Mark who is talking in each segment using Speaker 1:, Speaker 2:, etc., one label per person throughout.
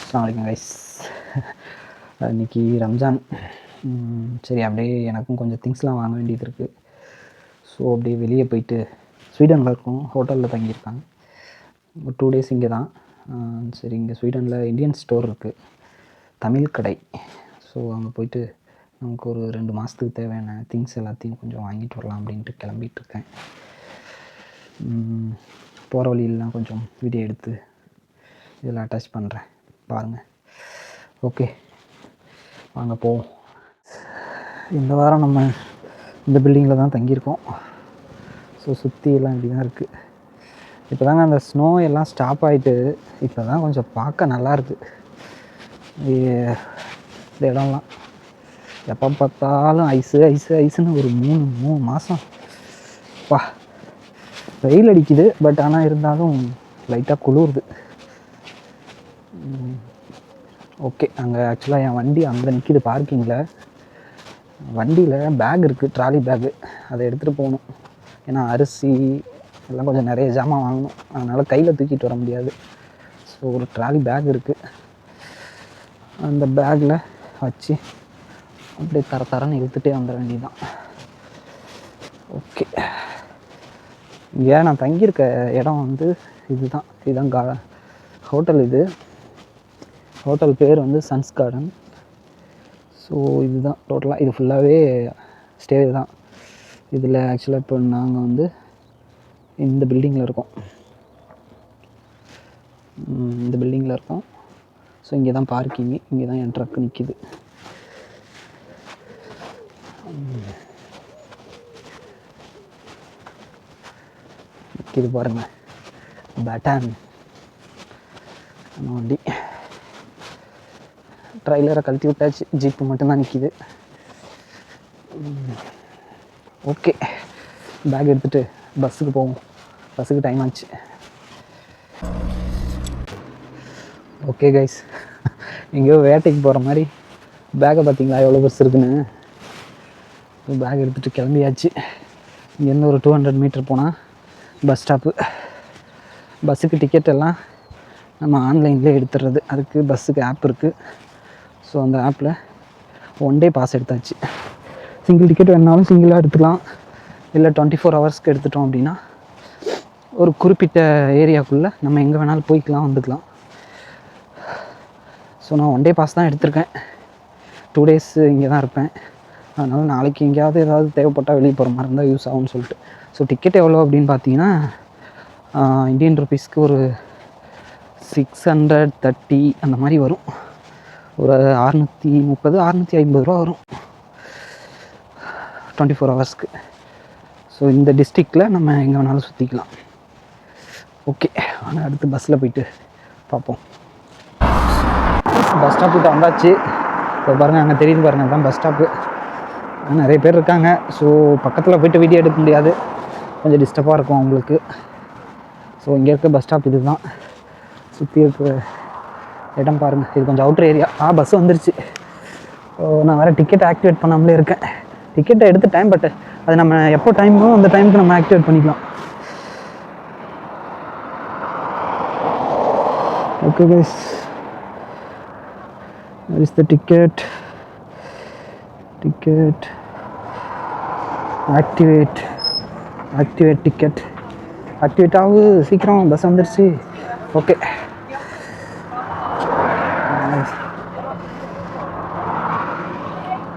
Speaker 1: அஸ்ஸலாமு அலைக்கும் கைஸ். இன்றைக்கி ரம்ஜான். சரி, அப்படியே எனக்கும் கொஞ்சம் திங்ஸ்லாம் வாங்க வேண்டியது இருக்குது. ஸோ அப்படியே வெளியே போயிட்டு ஸ்வீடனில் இருக்கோம், ஹோட்டலில் தங்கியிருக்காங்க. ஒரு 2 days இங்கே தான். சரி, இங்கே ஸ்வீடனில் இந்தியன் ஸ்டோர் இருக்குது, தமிழ் கடை. ஸோ அங்கே போயிட்டு நமக்கு ஒரு 2 மாதத்துக்கு தேவையான திங்ஸ் எல்லாத்தையும் கொஞ்சம் வாங்கிட்டு வரலாம் அப்படின்ட்டு கிளம்பிகிட்ருக்கேன். போகிற வழியிலலாம் கொஞ்சம் வீடியோ எடுத்து இதில் அட்டாச் பண்ணுறேன், பாருங்கள். ஓகே, வாங்க போவோம். இந்த வாரம் நம்ம இந்த பில்டிங்கில் தான் தங்கியிருக்கோம். ஸோ சுற்றி எல்லாம் இப்படி தான் இருக்குது. இப்போ தாங்க அந்த ஸ்னோ எல்லாம் ஸ்டாப் ஆகிட்டு இப்போ தான் கொஞ்சம் பார்க்க நல்லாயிருக்கு இந்த இடம்லாம். எப்போ பார்த்தாலும் ஐஸு ஐஸு ஐஸுன்னு ஒரு 3 மாதம் பா. வெயில் அடிக்குது, பட் ஆனால் இருந்தாலும் லைட்டாக குளிருது. ஓகே, அங்கே ஆக்சுவலாக என் வண்டி அங்கே நிற்கிது பார்க்கிங்கில். வண்டியில் பேக் இருக்குது, ட்ராலி பேக்கு. அதை எடுத்துகிட்டு போகணும். ஏன்னா அரிசி எல்லாம் கொஞ்சம் நிறைய ஜாமான் வாங்கணும், அதனால் கையில் தூக்கிட்டு வர முடியாது. ஸோ ஒரு ட்ராலி பேக் இருக்குது, அந்த பேக்கில் வச்சு அப்படியே தரன்னு இழுத்துகிட்டே வந்துட வேண்டியதுதான். ஓகே, இங்கே நான் தங்கியிருக்க இடம் வந்து இதுதான் ஹோட்டல். இது ஹோட்டல் பேர் வந்து சன்ஸ் கார்டன். ஸோ இதுதான் டோட்டலாக, இது ஃபுல்லாகவே ஸ்டே தான். இதில் ஆக்சுவலாக இப்போ நாங்கள் வந்து இந்த பில்டிங்கில் இருக்கோம். ஸோ இங்கே தான் பார்க்கிங்கு, இங்கே தான் என் ட்ரக் நிற்கிது. நிற்கிது பாருங்கள், பேட்டான் வண்டி. ட்ரைலரை கழட்டி விட்டாச்சு, ஜீப்பு மட்டும்தான் நிற்கிது. ஓகே, பேக் எடுத்துகிட்டு பஸ்ஸுக்கு போவோம். பஸ்ஸுக்கு டைம் ஆச்சு. ஓகே கைஸ், எங்கேயோ வேட்டைக்கு போகிற மாதிரி பேக்கை பார்த்தீங்களா எவ்வளோ பெருசு இருக்குன்னு. பேக் எடுத்துகிட்டு கிளம்பியாச்சு. இங்கேருந்து ஒரு 200 மீட்டர் போனால் பஸ் ஸ்டாப்பு. பஸ்ஸுக்கு டிக்கெட் எல்லாம் நம்ம ஆன்லைன்லேயே எடுத்துடுறது. அதுக்கு பஸ்ஸுக்கு ஆப் இருக்குது. ஸோ அந்த ஆப்பில் 1 day பாஸ் எடுத்தாச்சு. சிங்கிள் டிக்கெட் வேணாலும் சிங்கிளாக எடுத்துக்கலாம், இல்லை 24 ஹவர்ஸ்க்கு எடுத்துட்டோம் அப்படின்னா ஒரு குறிப்பிட்ட ஏரியாவுக்குள்ளே நம்ம எங்கே வேணாலும் போய்க்கலாம், வந்துக்கலாம். ஸோ நான் 1 day பாஸ் தான் எடுத்திருக்கேன். 2 days இங்கே தான் இருப்பேன். அதனால் நாளைக்கு எங்கேயாவது ஏதாவது தேவைப்பட்டால் வெளியே போகிற மாதிரி இருந்தால் யூஸ் ஆகும்னு சொல்லிட்டு. ஸோ டிக்கெட் எவ்வளோ அப்படின்னு பார்த்தீங்கன்னா, இந்தியன் ருபீஸ்க்கு ஒரு 630 அந்த மாதிரி வரும். ஒரு 630 650 ரூபா வரும் 24 ஹவர்ஸ்க்கு. ஸோ இந்த டிஸ்ட்ரிக்டில் நம்ம எங்கே வேணாலும் சுற்றிக்கலாம். ஓகே, ஆனால் அடுத்து பஸ்ஸில் போயிட்டு பார்ப்போம். பஸ் ஸ்டாப்புக்கிட்ட வந்தாச்சு. இப்போ பாருங்கள், அங்கே தெரியுது பாருங்கள், அதுதான் பஸ் ஸ்டாப்பு. நிறைய பேர் இருக்காங்க. ஸோ பக்கத்தில் போய்ட்டு வீடியோ எடுக்க முடியாது, கொஞ்சம் டிஸ்டர்பாக இருக்கும் அவங்களுக்கு. ஸோ இங்கே இருக்க பஸ் ஸ்டாப் இது தான். சுற்றி இருக்கிற இடம் பாருங்கள், இது கொஞ்சம் அவுட்ரு ஏரியா. பஸ் வந்துருச்சு. நான் வேறு டிக்கெட் ஆக்டிவேட் பண்ணாமலே இருக்கேன். டிக்கெட்டை எடுத்துட்டேன், பட் அது நம்ம எப்போ டைமோ அந்த டைமுக்கு நம்ம ஆக்டிவேட் பண்ணிக்கலாம். Okay guys, where is the ticket activate ticket activate ஆகுது. சீக்கிரம், பஸ் வந்துருச்சு. ஓகே,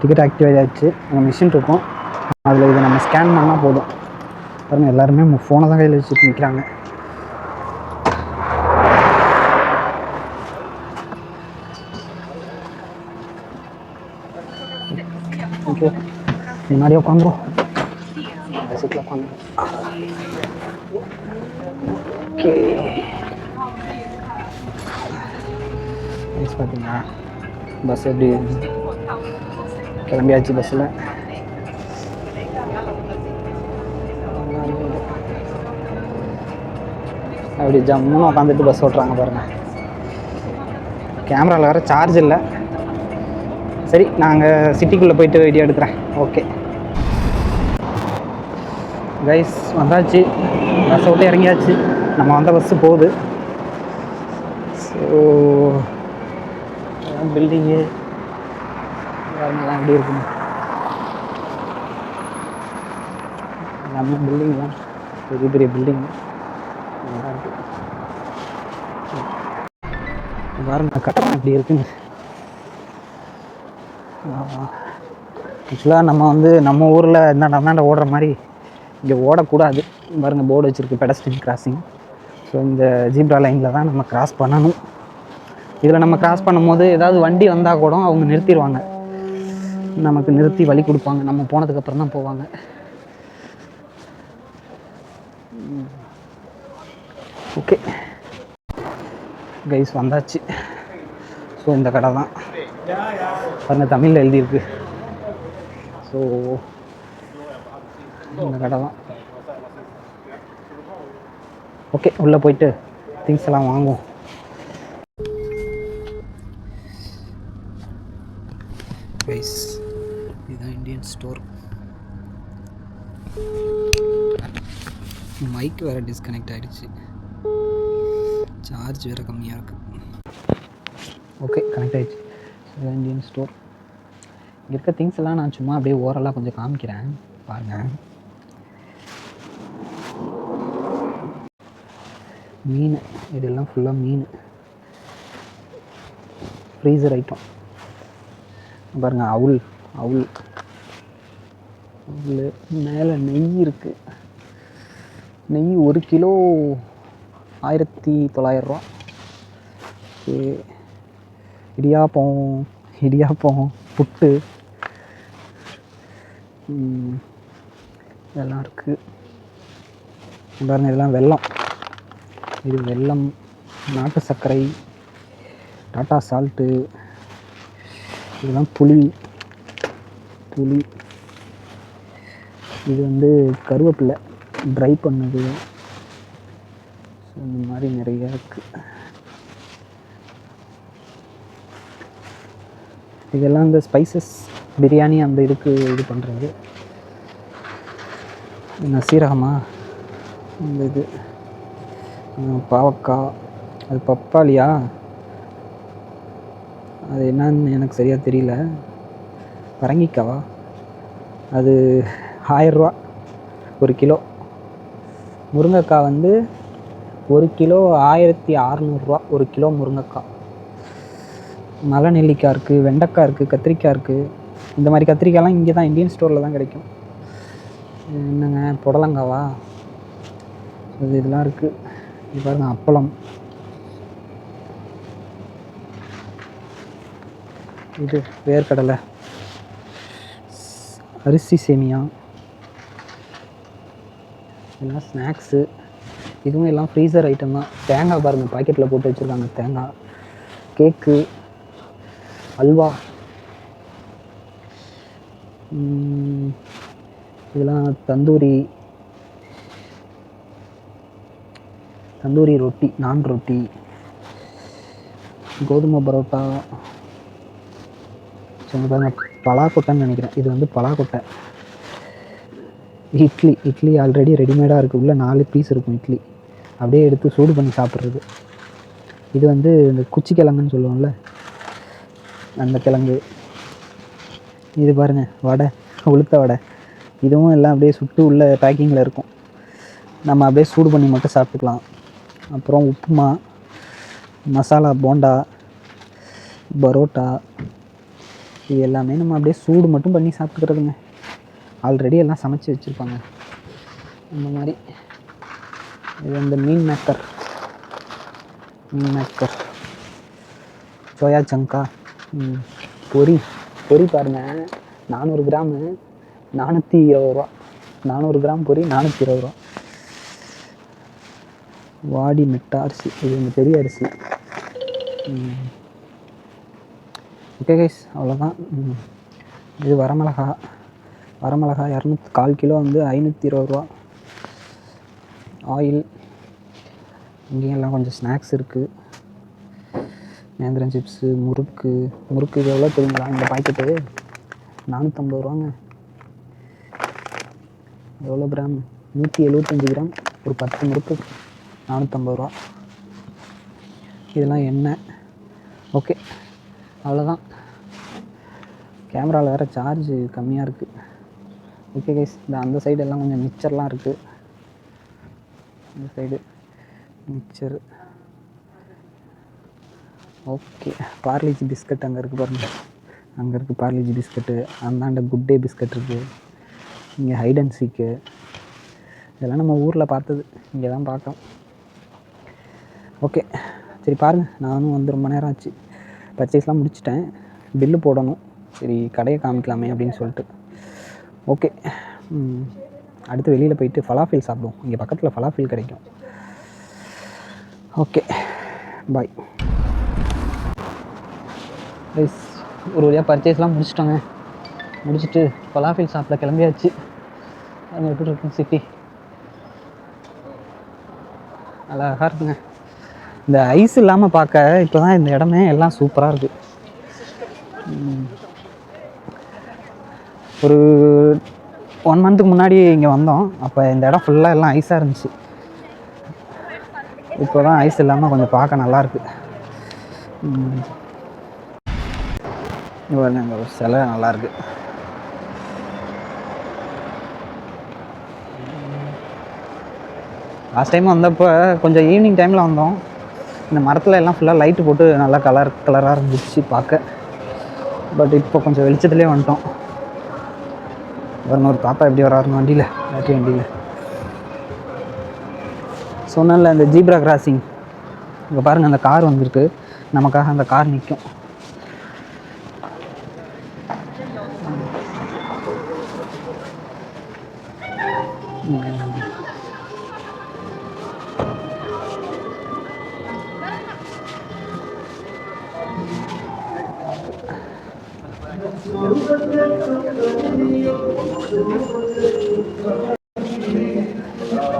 Speaker 1: டிக்கெட் ஆக்டிவேட் ஆகிடுச்சு. அங்கே மிஷின் இருக்கும், அதில் இதை நம்ம ஸ்கேன் பண்ணால் போதும். பாருங்கள், எல்லாருமே ஃபோனை தான் கையில் வச்சுட்டு நிற்கிறாங்க. ஓகே, முன்னாடியே உட்காந்துரும், சீட்டில் உட்காந்துரும். ஓகே, பார்த்தீங்களா பஸ் எப்படி கிளம்பியாச்சு. பஸ்ஸில் அப்படி ஜம்முன்னு உட்காந்துட்டு பஸ் ஓட்டுறாங்க பாருங்கள். கேமராவில் வேறு சார்ஜ் இல்லை. சரி, நாங்கள் சிட்டிக்குள்ளே போயிட்டு வீடியோ எடுக்கிறேன். ஓகே கைஸ், வந்தாச்சு. பஸ்ஸை விட்டு இறங்கியாச்சு. நம்ம வந்த பஸ்ஸு போகுது. ஸோ பில்டிங்கு எல்லாம் எப்படி இருக்குன்னு எல்லாமே பில்டிங் தான், பெரிய பெரிய பில்டிங் நல்லா இருக்குது. பாருங்க கட்டணம் எப்படி இருக்குன்னு. ஆக்சுவலாக நம்ம வந்து நம்ம ஊரில் இந்த ஓடுற மாதிரி இங்கே ஓடக்கூடாது. பாருங்கள் போர்டு வச்சுருக்கு, பெடஸ்ட்ரியன் கிராசிங். ஸோ இந்த ஜீப்ரா லைனில் தான் நம்ம கிராஸ் பண்ணணும். இதில் நம்ம கிராஸ் பண்ணும்போது ஏதாவது வண்டி வந்தால் கூட அவங்க நிறுத்திடுவாங்க, நமக்கு நிறுத்தி வழி கொடுப்பாங்க. நம்ம போனதுக்கப்புறம் தான் போவாங்க. ஓகே கைஸ் வந்தாச்சு. ஸோ இந்த கடை தான் பாருங்கள் தமிழில் எழுதியிருக்கு. ஸோ இந்த கடை தான். ஓகே உள்ளே போயிட்டு திங்ஸ் எல்லாம் வாங்குவோம். கைஸ் இதுதான் இந்தியன் ஸ்டோர். மைக் வேறு டிஸ்கனெக்ட் ஆகிடுச்சு, சார்ஜ் வேறு கம்மியாக இருக்குது. ஓகே கனெக்ட் ஆகிடுச்சு. இதுதான் இந்தியன் ஸ்டோர். இங்கே இருக்க திங்ஸ் எல்லாம் நான் சும்மா அப்படியே ஓரலாக கொஞ்சம் காமிக்கிறேன் பாருங்கள். மீன், இதெல்லாம் ஃபுல்லாக மீன், ஃப்ரீசர் ஐட்டம் பாருங்கள். அவுல் அவுல் அவுல் மேலே நெய் இருக்குது. நெய் 1 கிலோ 1900 ரூபா. இடியாப்பம் இடியாப்பம் புட்டு இதெல்லாம் இருக்குது பாருங்கள். இதெல்லாம் வெல்லம், இது வெல்லம், நாட்டு சர்க்கரை, டாட்டா சால்ட்டு, இதெல்லாம் புளி புளி. இது வந்து கருவேப்பிலை ட்ரை பண்ணது. இந்த மாதிரி நிறையா இருக்குது. இதெல்லாம் இந்த ஸ்பைசஸ் பிரியாணி அந்த இதுக்கு இது பண்ணுறது. என்ன சீரகமா, இந்த இது பாவக்காய், அது பப்பாளியா, அது என்னன்னு எனக்கு சரியாக தெரியல. பரங்கிக்காவா, அது 1000 ரூபா 1 கிலோ. முருங்கைக்காய் வந்து 1 கிலோ 1600 ரூபா 1 கிலோ முருங்கைக்காய். மலை நெல்லிக்காய் இருக்குது, வெண்டைக்காய் இருக்குது, கத்திரிக்காய் இருக்குது. இந்த மாதிரி கத்திரிக்காயெலாம் இங்கே தான் இந்தியன் ஸ்டோரில் தான் கிடைக்கும். என்னங்க புடலங்காவா, அது இதெல்லாம் இருக்குது. இது பாருங்கள் அப்பளம், இது வேர்க்கடலை, அரிசி சேமியா, இதெல்லாம் ஸ்நாக்ஸு. இதுவும் எல்லாம் ஃப்ரீசர் ஐட்டம் தான். தேங்காய் பாருங்கள் பாக்கெட்டில் போட்டு வச்சுருக்காங்க. தேங்காய், கேக்கு, அல்வா, இதெல்லாம் தந்தூரி ரொட்டி, நான் ரொட்டி, கோதுமை பரோட்டா. பலாக்கொட்டைன்னு நினைக்கிறேன். இது வந்து பலாக்கொட்டை. இட்லி ஆல்ரெடி ரெடிமேடாக இருக்குது. உள்ள 4 பீஸ் இருக்கும் இட்லி, அப்படியே எடுத்து சூடு பண்ணி சாப்பிட்றது. இது வந்து இந்த குச்சி கிழங்குன்னு சொல்லுவோம்ல, அந்த கிழங்கு. இது பாருங்கள் வடை, உளுத்த வடை. இதுவும் எல்லாம் அப்படியே சுட்டு உள்ள பேக்கிங்கில் இருக்கும், நம்ம அப்படியே சூடு பண்ணி மட்டும் சாப்பிட்டுக்கலாம். அப்புறம் உப்புமா, மசாலா போண்டா, பரோட்டா, இது எல்லாமே நம்ம அப்படியே சூடு மட்டும் பண்ணி சாப்பிட்டுக்கிறதுங்க. ஆல்ரெடி எல்லாம் சமைச்சு வச்சுருப்பாங்க அந்த மாதிரி. இது வந்து மீன் மேக்கர், சோயா சங்கா, பொரி பாருங்கள். 400 கிராமு 420 ரூபா. 400 கிராம் பொரி 420 ரூபா. வாடி மெட்டா அரிசி, இது இந்த பெரிய அரிசி. ஓகே கைஸ் அவ்வளோதான். இது வரமிளகா 1/4 கிலோ வந்து 520 ரூபா. ஆயில், இங்கேயும் எல்லாம் கொஞ்சம் ஸ்நாக்ஸ் இருக்குது. நேந்திரன் சிப்ஸு, முறுக்கு இது எவ்வளோ தெரியுங்களா? இந்த பாக்கெட்டு 450 ரூபாங்க. எவ்வளோ கிராம்? 175 கிராம், ஒரு 10 முறுக்கு 450 ரூபா. இதெல்லாம் எண்ணெய். ஓகே அவ்வளோதான். கேமராவில் வேறு சார்ஜ் கம்மியாக இருக்குது. ஓகே கைஸ், இந்த அந்த சைடு எல்லாம் கொஞ்சம் மிக்சர்லாம் இருக்குது. இந்த side mixture. Okay, Parle-G biscuit அங்கே இருக்குது பாருங்கள். அங்கே இருக்குது பார்லிஜி பிஸ்கட்டு. அந்தாண்ட குட் டே பிஸ்கட் இருக்குது. இங்கே ஹைட் அண்ட் சீக்கு. இதெல்லாம் நம்ம ஊரில் பார்த்தது, இங்கே தான் பார்த்தோம். ஓகே சரி பாருங்கள், நானும் வந்து ரொம்ப நேரம் ஆச்சு. பர்ச்சேஸ்லாம் முடிச்சிட்டேன். பில்லு போடணும். சரி கடையை காமிக்கலாமே அப்படின்னு சொல்லிட்டு. ஓகே, அடுத்து வெளியில் போயிட்டு ஃபலாஃபில் சாப்பிடுவோம். இங்கே பக்கத்தில் ஃபலாஃபில் கிடைக்கும். Okay bye. ப்ளீஸ் ஒரு வழியாக பர்ச்சேஸ்லாம் முடிச்சிட்டோங்க. முடிச்சுட்டு ஃபலாஃபில் சாப்பிட கிளம்பியாச்சு. அங்கே எப்படி இருக்கும் சிட்டி, அழகாக இருக்குங்க. இந்த ஐஸ் இல்லாமல் பார்க்க இப்போ தான் இந்த இடமே எல்லாம் சூப்பராக இருக்குது. ஒரு 1 மந்த்துக்கு முன்னாடி இங்கே வந்தோம். அப்போ இந்த இடம் ஃபுல்லாக எல்லாம் ஐஸாக இருந்துச்சு. இப்போ தான் ஐஸ் இல்லாமல் கொஞ்சம் பார்க்க நல்லாயிருக்கு. அங்கே ஒரு சிலை நல்லாயிருக்கு. லாஸ்ட் டைம் வந்தப்போ கொஞ்சம் ஈவினிங் டைமில் வந்தோம். இந்த மரத்தில் எல்லாம் ஃபுல்லாக லைட்டு போட்டு நல்லா கலராக இருந்துச்சு பார்க்க. பட் இப்போ கொஞ்சம் வெளிச்சத்துலேயே வந்துட்டோம். ஒரு தாத்தா எப்படி வராருன்னு வண்டியில், பேட்டரி வண்டியில். சொன்னல இந்த ஜீப்ரா கிராசிங், இங்கே பாருங்கள் அந்த கார் வந்துருக்கு. நமக்காக அந்த கார் நிற்கும்.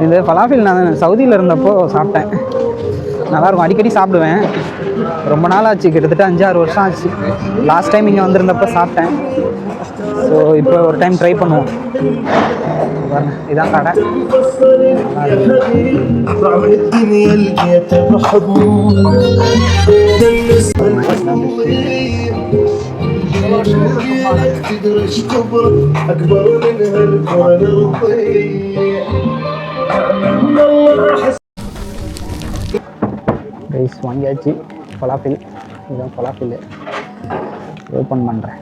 Speaker 1: இந்த ஃபலாஃபில் நான் சவுதியில் இருந்தப்போ சாப்பிட்டேன். நல்லாயிருக்கும், அடிக்கடி சாப்பிடுவேன். ரொம்ப நாள் ஆச்சு, கிட்டத்தட்ட 5-6 வருஷம் ஆச்சு. லாஸ்ட் டைம் இங்கே வந்திருந்தப்போ சாப்பிட்டேன். ஸோ இப்போ ஒரு டைம் ட்ரை பண்ணுவோம். இதான் கடை. ரைஸ் வாங்கியாச்சு. ஃபலாஃபில், இதுதான் ஃபலாஃபில். ஓப்பன் பண்ணுறேன்.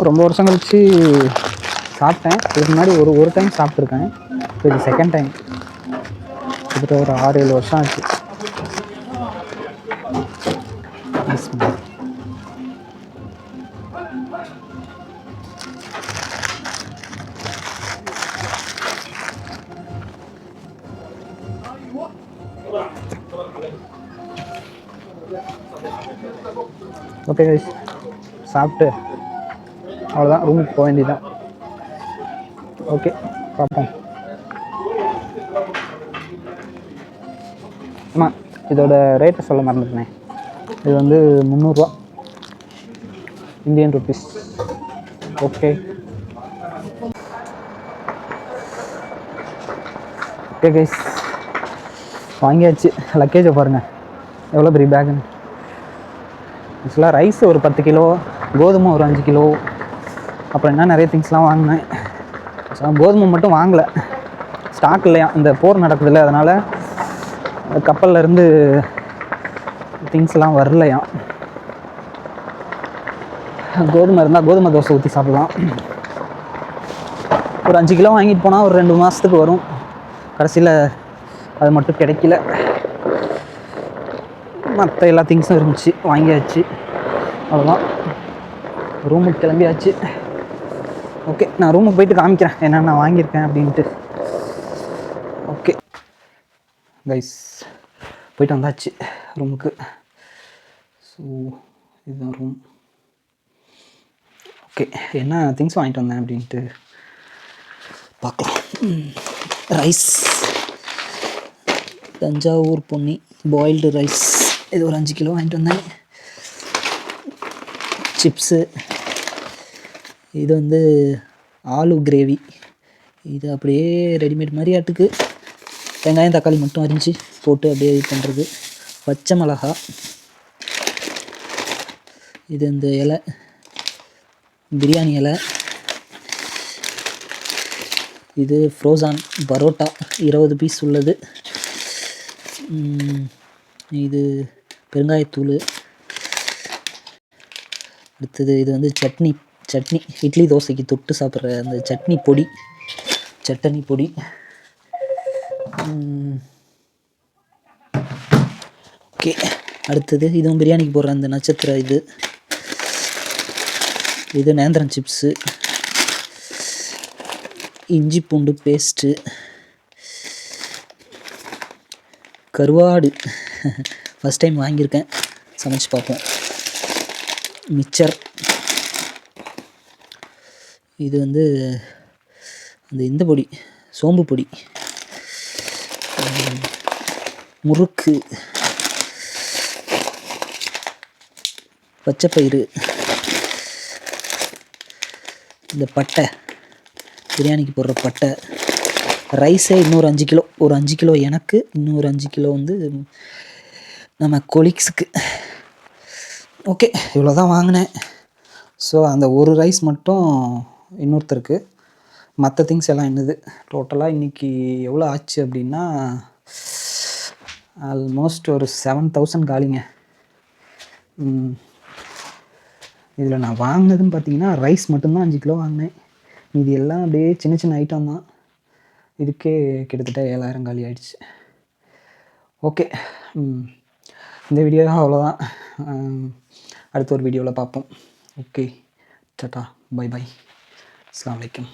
Speaker 1: ரொம்ப வருஷம் கழிச்சு சாப்பிட்டேன். இதுக்கு முன்னாடி ஒரு டைம் சாப்பிட்ருக்கேன். இப்போ இது செகண்ட் டைம். கிட்டத்தட்ட ஒரு 6-7 வருஷம் ஆச்சு. ஓகே கைஸ், சாப்பிட்டு அவ்வளோதான், ரூமுக்கு போக வேண்டியதுதான். ஓகே பார்ப்போம். ஆமாம், இதோட ரேட்டை சொல்ல மறந்துட்டேன். இது வந்து 300 ரூபா Indian rupees. Okay okay guys, வாங்கியாச்சு. லக்கேஜை பாருங்கள் எவ்வளோ பெரிய பேக்குன்னு. ஆக்சுவலாக ரைஸ் ஒரு 10 கிலோ, கோதுமை ஒரு 5 கிலோ, அப்புறம் என்ன நிறைய திங்ஸ்லாம் வாங்கினேன். கோதுமை மட்டும் வாங்கலை, ஸ்டாக் இல்லையா, இந்த போர் நடக்குதுல்ல, அதனால் கப்பல்லேருந்து திங்ஸ்லாம் வரலையாம். கோதுமை இருந்தால் கோதுமை தோசை ஊற்றி சாப்பிட்லாம். ஒரு 5 கிலோ வாங்கிட்டு போனால் ஒரு 2 மாதத்துக்கு வரும். கடைசியில் அது மட்டும் கிடைக்கல. மற்ற எல்லா திங்ஸும் இருந்துச்சு, வாங்கியாச்சு. அவ்வளோதான், ரூமுக்கு கிளம்பியாச்சு. ஓகே, நான் ரூமுக்கு போயிட்டு காமிக்கிறேன் என்னென்ன வாங்கியிருக்கேன் அப்படின்ட்டு. ஓகே கைஸ், போயிட்டு வந்தாச்சு ரூமுக்கு. ஸோ இதுதான் ரூம். ஓகே, என்ன திங்ஸ் வாங்கிட்டு வந்தேன் அப்படின்ட்டு பார்க்கலாம். Rice, Thanjavur Ponni boiled rice, இது ஒரு 5 கிலோ வாங்கிட்டு வந்தேன். சிப்ஸு, இது வந்து ஆலு கிரேவி. இது அப்படியே ரெடிமேட் மாதிரி ஆட்டுக்கு வெங்காயம் தக்காளி மட்டும் அரிஞ்சு போட்டு அப்படியே இது பண்ணுறது. பச்சை மிளகா, இது இந்த இலை பிரியாணி இலை, இது ஃப்ரோசான் பரோட்டா 20 பீஸ் உள்ளது. இது பெருங்காயத்தூள். அடுத்தது இது வந்து சட்னி இட்லி தோசைக்கு தொட்டு சாப்பிட்ற அந்த சட்னி பொடி. ஓகே, அடுத்தது இதுவும் பிரியாணிக்கு போடுற அந்த நட்சத்திர இது நேந்திரன் சிப்ஸு, இஞ்சி பூண்டு பேஸ்ட்டு, கருவாடு ஃபஸ்ட் டைம் வாங்கியிருக்கேன், சமைச்சு பார்ப்போம். மிக்சர், இது வந்து அந்த இந்த பொடி சோம்பு பொடி, முறுக்கு, பச்சைப்பயிறு, இந்த பட்டை பிரியாணிக்கு போடுற பட்டை, ரைஸே இன்னொரு 5 கிலோ, ஒரு 5 கிலோ எனக்கு, இன்னொரு 5 கிலோ வந்து நம்ம கொலீக்ஸுக்கு. ஓகே, இவ்வளோ தான் வாங்கினேன். ஸோ அந்த ஒரு ரைஸ் மட்டும் இன்னொருத்தருக்கு, மற்ற திங்ஸ் எல்லாம் என்னது. டோட்டலாக இன்றைக்கி எவ்வளோ ஆச்சு அப்படின்னா ஆல்மோஸ்ட் ஒரு 7000 காலிங்க. இதில் நான் வாங்கினதுன்னு பார்த்தீங்கன்னா ரைஸ் மட்டும்தான் 5 கிலோ வாங்கினேன். இது எல்லாம் அப்படியே சின்ன சின்ன ஐட்டம் தான். இதுக்கே கிட்டத்தட்ட 7000 காலி ஆகிடுச்சு. ஓகே, இந்த வீடியோ அவ்வளோதான். அடுத்த ஒரு வீடியோவில் பார்ப்போம். ஓகே, டாடா, பை பை, அஸ்ஸலாமு அலைக்கும்.